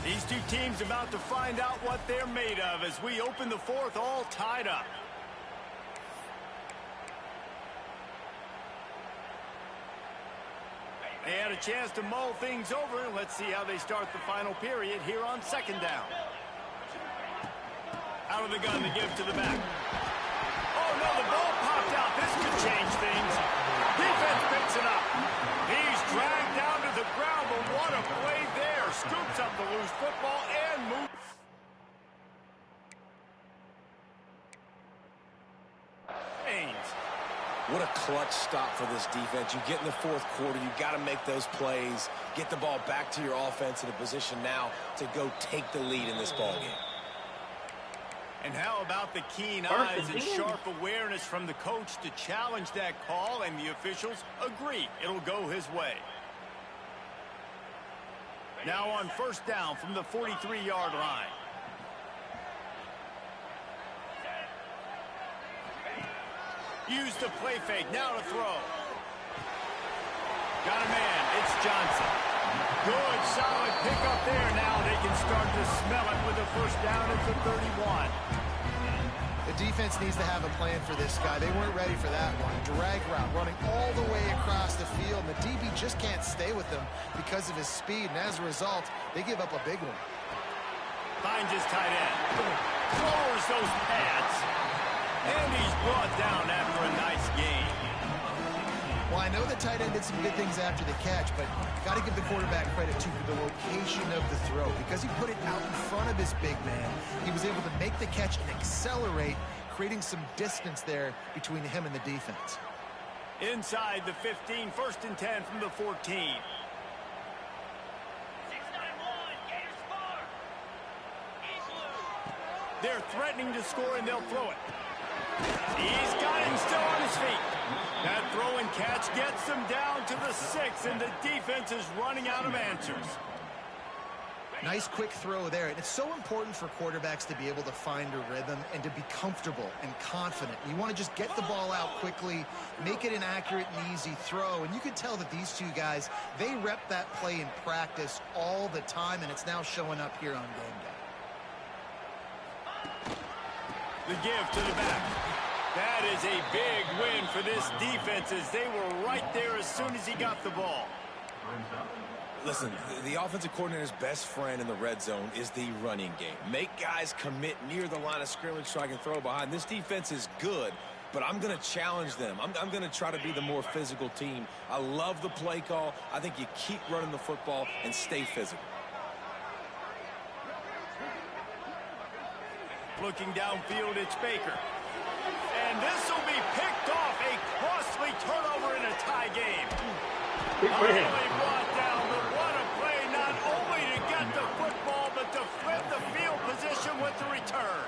These two teams about to find out what they're made of as we open the 4th all tied up. They had a chance to mull things over. Let's see how they start the final period here on 2nd down. Out of the gun to give to the back. Oh, no, the ball popped out. This could change things. Defense picks it up. He's dragged down to the ground, but what a play there. Scoops up the loose football and moves. Haynes. What a clutch stop for this defense. You get in the 4th quarter, you got to make those plays, get the ball back to your offense in a position now to go take the lead in this ballgame. And how about the keen eyes and sharp awareness from the coach to challenge that call, and the officials agree it'll go his way. Now on 1st down from the 43-yard line. Use the play fake, now to throw. Got a man, it's Johnson. Good, solid pickup there. Now they can start to smell it with a 1st down at the 31. The defense needs to have a plan for this guy. They weren't ready for that one. Drag route, running all the way across the field. And the DB just can't stay with him because of his speed. And as a result, they give up a big one. Finds his tight end. Lowers those pads. And he's brought down after a nice gain. Well, I know the tight end did some good things after the catch, but got to give the quarterback credit, too, for the location of the throw. throw. Because he put it out in front of his big man, he was able to make the catch and accelerate, creating some distance there between him and the defense. Inside the 15, 1st and 10 from the 14. 6-9-1, Gators score. Igloo. They're threatening to score, and they'll throw it. He's got him still on his feet. That throw and catch gets them down to the 6, and the defense is running out of answers. Nice quick throw there. And it's so important for quarterbacks to be able to find a rhythm and to be comfortable and confident. You want to just get the ball out quickly, make it an accurate and easy throw. And you can tell that these two guys, they rep that play in practice all the time, and it's now showing up here on game day. The give to the back. That is a big win for this defense, as they were right there as soon as he got the ball. Listen, the offensive coordinator's best friend in the red zone is the running game. Make guys commit near the line of scrimmage so I can throw behind. This defense is good, but I'm going to challenge them. I'm going to try to be the more physical team. I love the play call. I think you keep running the football and stay physical. Looking downfield, it's Baker. And this will be picked off. A costly turnover in a tie game. Early brought down, but what a play, not only to get the football, but to flip the field position with the return.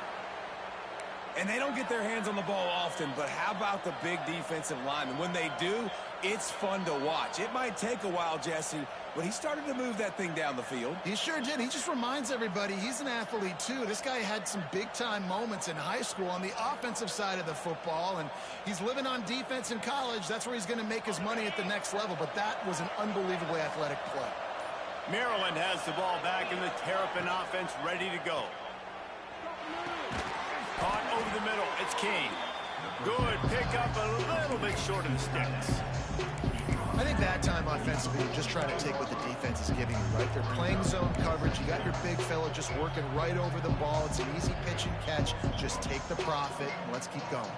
And they don't get their hands on the ball often, but how about the big defensive linemen? When they do, it's fun to watch. It might take a while, Jesse, but he started to move that thing down the field. He sure did. He just reminds everybody he's an athlete, too. This guy had some big-time moments in high school on the offensive side of the football, and he's living on defense in college. That's where he's going to make his money at the next level, but that was an unbelievably athletic play. Maryland has the ball back, and the Terrapin offense ready to go. Caught over the middle. It's King. Good pickup, a little bit short of the sticks. I think that time offensively, you're just trying to take what the defense is giving you, right? They're playing zone coverage. You got your big fella just working right over the ball. It's an easy pitch and catch. Just take the profit, and let's keep going.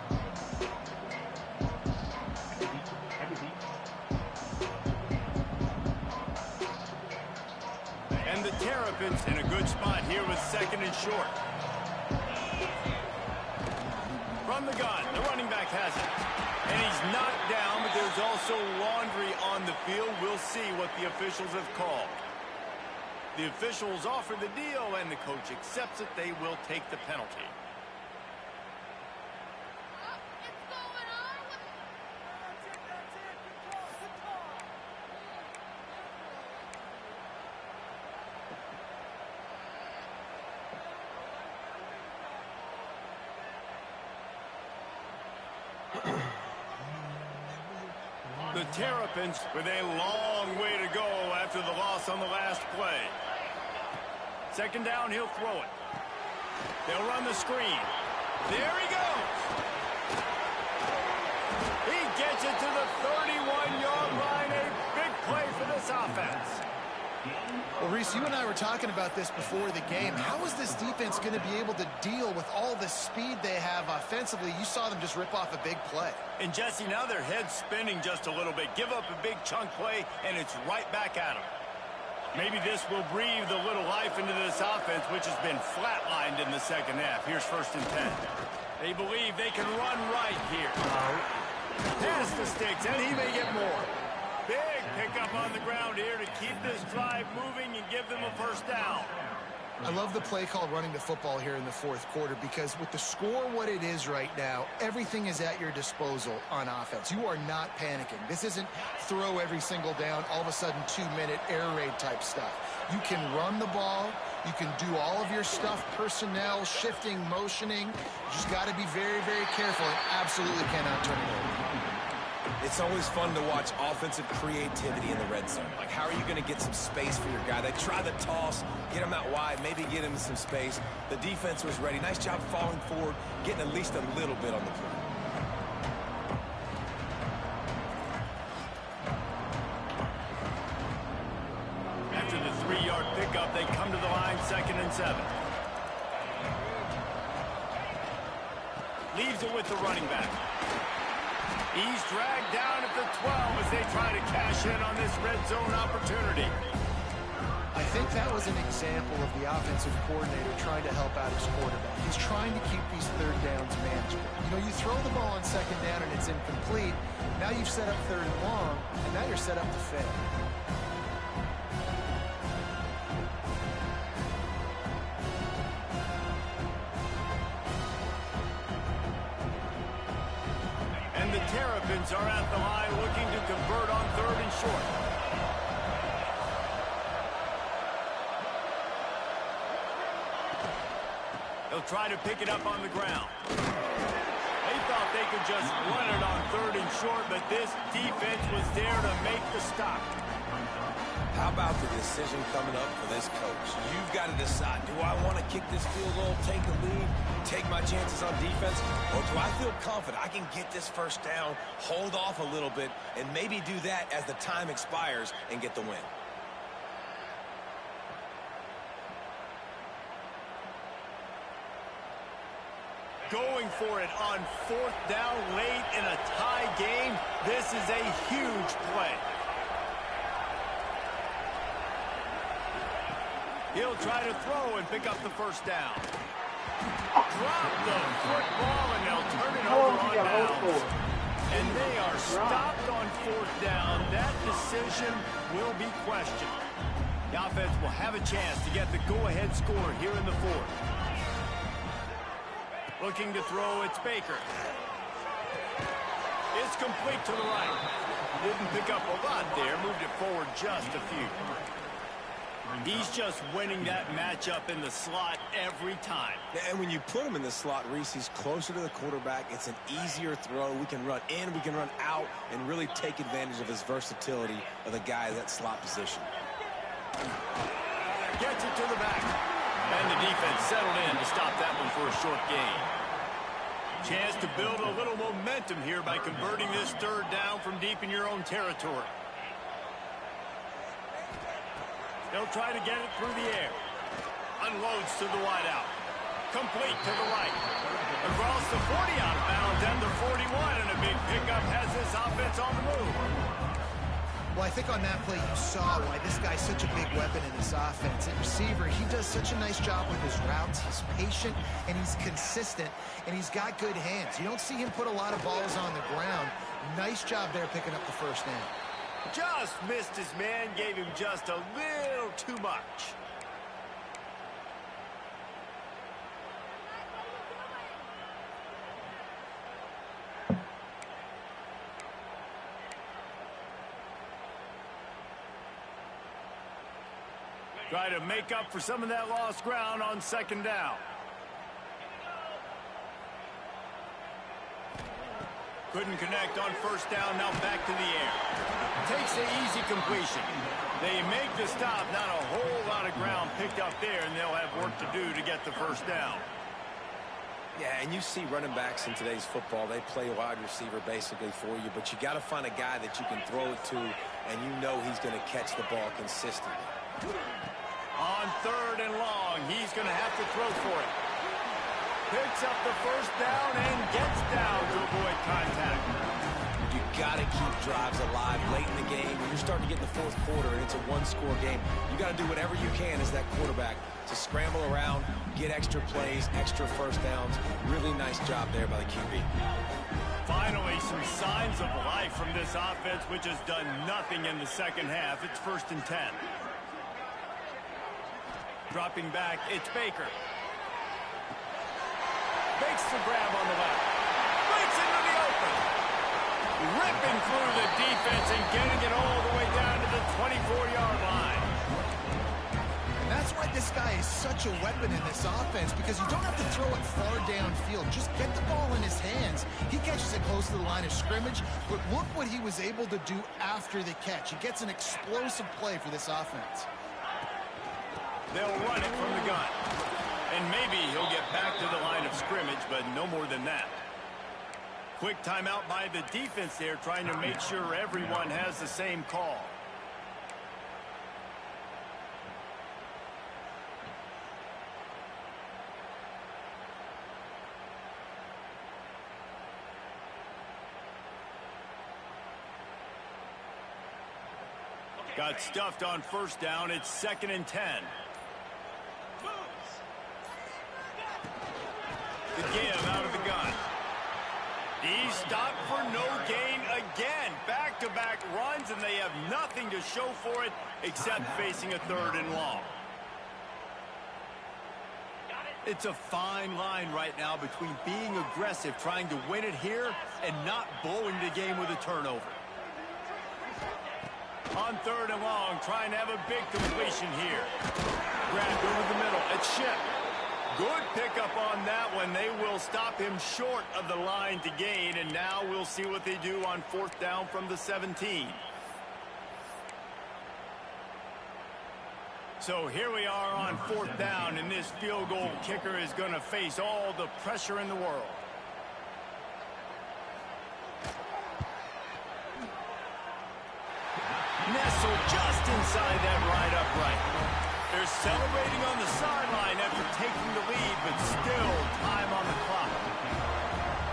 And the Terrapins in a good spot here with 2nd and short. From the gun, the running back has it. And he's knocked down, but there's also laundry on the field. We'll see what the officials have called. The officials offer the deal, and the coach accepts it. They will take the penalty. The Terrapins with a long way to go after the loss on the last play. 2nd down, he'll throw it. They'll run the screen. There he goes. He gets it to the 31-yard line. A big play for this offense. Well, Reese, you and I were talking about this before the game. How is this defense going to be able to deal with all the speed they have offensively? You saw them just rip off a big play. And, Jesse, now their head's spinning just a little bit. Give up a big chunk play, and it's right back at them. Maybe this will breathe a little life into this offense, which has been flatlined in the 2nd half. Here's 1st and 10. They believe they can run right here. Pass the sticks, and he may get more. Big pickup on the ground here to keep this drive moving and give them a 1st down. I love the play call running the football here in the 4th quarter, because with the score what it is right now, everything is at your disposal on offense. You are not panicking. This isn't throw every single down, all of a sudden 2-minute air raid type stuff. You can run the ball. You can do all of your stuff, personnel, shifting, motioning. You just got to be very, very careful and absolutely cannot turn it over. It's always fun to watch offensive creativity in the red zone. Like, how are you going to get some space for your guy? They try the toss, get him out wide, maybe get him some space. The defense was ready. Nice job falling forward, getting at least a little bit on the play. After the 3-yard pickup, they come to the line, 2nd and 7. Leaves it with the running back. He's dragged down at the 12 as they try to cash in on this red zone opportunity. I think that was an example of the offensive coordinator trying to help out his quarterback. He's trying to keep these third downs manageable. You know, you throw the ball on second down and it's incomplete. Now you've set up third and long, and now you're set up to fail. And the Terrapins are at the line looking to convert on third and short. They'll try to pick it up on the ground. They thought they could just run it on third and short, but this defense was there to make the stop. How about the decision coming up for this coach? You've got to decide, do I want to kick this field goal, take the lead, take my chances on defense, or do I feel confident I can get this first down, hold off a little bit, and maybe do that as the time expires and get the win? Going for it on fourth down late in a tie game. This is a huge play. He'll try to throw and pick up the first down. Drop the football and they'll turn it over on downs. And they are stopped on fourth down. That decision will be questioned. The offense will have a chance to get the go-ahead score here in the fourth. Looking to throw, it's Baker. It's complete to the right. Didn't pick up a lot there, moved it forward just a few. He's just winning that matchup in the slot every time. And when you put him in the slot, Reese, he's closer to the quarterback. It's an easier throw. We can run in, we can run out, and really take advantage of his versatility of the guy in that slot position. Gets it to the back. And the defense settled in to stop that one for a short gain. Chance to build a little momentum here by converting this third down from deep in your own territory. They'll try to get it through the air. Unloads to the wideout. Complete to the right. Across the 40 out of bounds and the 41, and a big pickup has this offense on the move. Well, I think on that play you saw why this guy's such a big weapon in this offense. At receiver, he does such a nice job with his routes. He's patient, and he's consistent, and he's got good hands. You don't see him put a lot of balls on the ground. Nice job there picking up the first down. Just missed his man, gave him just a little too much. Try to make up for some of that lost ground on second down. Couldn't connect on first down, now back to the air. Takes the easy completion. They make the stop, not a whole lot of ground picked up there, and they'll have work to do to get the first down. Yeah, and you see running backs in today's football, they play wide receiver basically for you, but you got to find a guy that you can throw it to, and you know he's going to catch the ball consistently. On third and long, he's going to have to throw for it. Picks up the first down and gets down to avoid contact. You got to keep drives alive late in the game. When you're starting to get in the fourth quarter and it's a one-score game, you got to do whatever you can as that quarterback to scramble around, get extra plays, extra first downs. Really nice job there by the QB. Finally, some signs of life from this offense, which has done nothing in the second half. It's 1st and 10. Dropping back, it's Baker. Makes the grab on the left. Breaks into the open. Ripping through the defense and getting it all the way down to the 24-yard line. And that's why this guy is such a weapon in this offense, because you don't have to throw it far downfield. Just get the ball in his hands. He catches it close to the line of scrimmage, but look what he was able to do after the catch. He gets an explosive play for this offense. They'll run it from the gun. And maybe he'll get back to the line of scrimmage, but no more than that. Quick timeout by the defense there, trying to make sure everyone has the same call. Got stuffed on first down. It's 2nd and 10. The give out of the gun. He's stopped for no gain again. Back-to-back runs, and they have nothing to show for it except facing a 3rd and long. It's a fine line right now between being aggressive, trying to win it here, and not blowing the game with a turnover. On 3rd and long, trying to have a big completion here. Grabbed over the middle. It's Ship. Good pickup on that one. They will stop him short of the line to gain, and now we'll see what they do on 4th down from the 17. So here we are on 4th down, and this field goal kicker is going to face all the pressure in the world. Nestled just inside that right upright. They're celebrating on the sideline after taking the lead, but still time on the clock.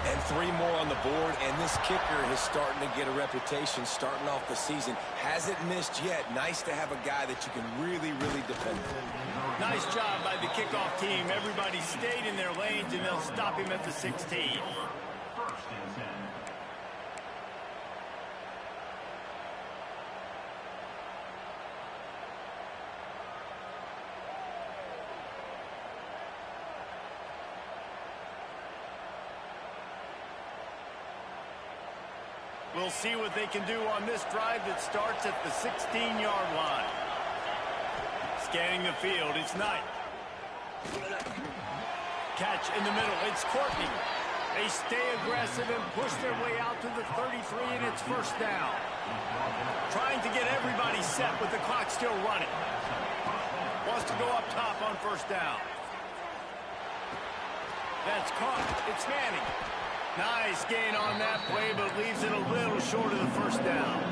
And 3 more on the board, and this kicker is starting to get a reputation starting off the season. Hasn't missed yet. Nice to have a guy that you can really, really depend on. Nice job by the kickoff team. Everybody stayed in their lanes, and they'll stop him at the 16. 1st and 10. We'll see what they can do on this drive that starts at the 16-yard line. Scanning the field, it's Knight. Catch in the middle, it's Courtney. They stay aggressive and push their way out to the 33, and it's 1st down. Trying to get everybody set with the clock still running. Wants to go up top on 1st down. That's caught. It's Manning. Nice gain on that play, but leaves it a little short of the 1st down.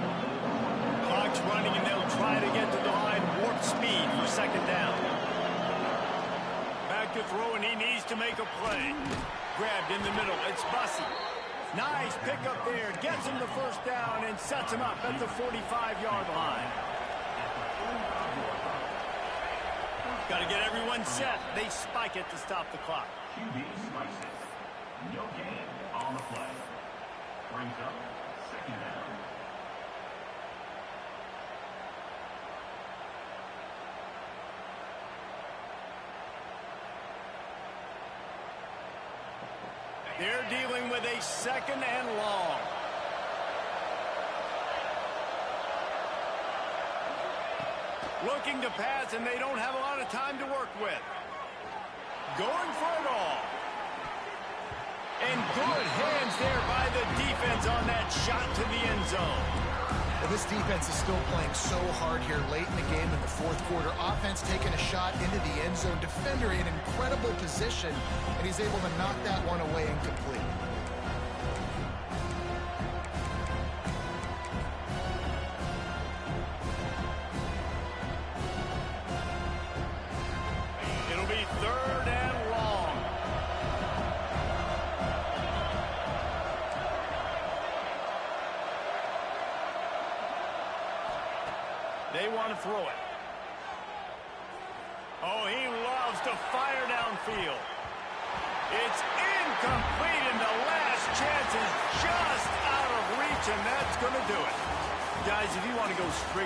Clock's running, and they'll try to get to the line warp speed for 2nd down. Back to throw, and he needs to make a play. Grabbed in the middle. It's Bussey. Nice pickup there. Gets him the 1st down and sets him up at the 45-yard line. Got to get everyone set. They spike it to stop the clock. QB spikes it. No gain on the play. Brings up 2nd down. They're dealing with a 2nd and long. Looking to pass, and they don't have a lot of time to work with. Going for it all. And good hands there by the defense on that shot to the end zone. Well, this defense is still playing so hard here late in the game in the 4th quarter. Offense taking a shot into the end zone. Defender in incredible position, and he's able to knock that one away incomplete. It'll be 3rd and long. They want to throw it. Oh, he loves to fire downfield. It's incomplete, and the last chance is just out of reach, and that's going to do it. Guys, if you want to go strict